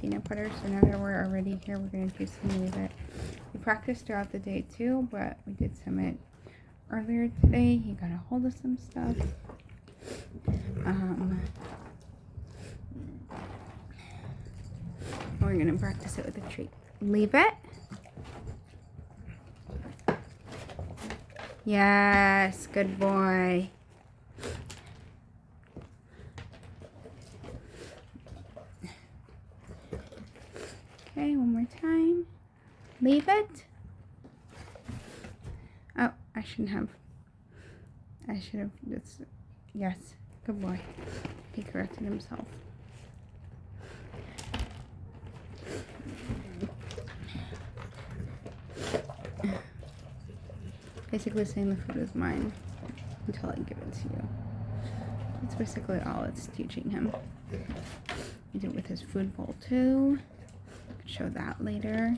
peanut butter. So now that we're already here, we're going to do some leave it. We practiced throughout the day too, but we did some it earlier today. He got a hold of some stuff. We're going to practice it with a treat. Leave it. Yes, good boy. Okay, one more time. Leave it. Oh, I should have, yes, good boy. He corrected himself. Basically saying the food is mine until I give it to you. That's basically all it's teaching him. We did it with his food bowl too. Show that later.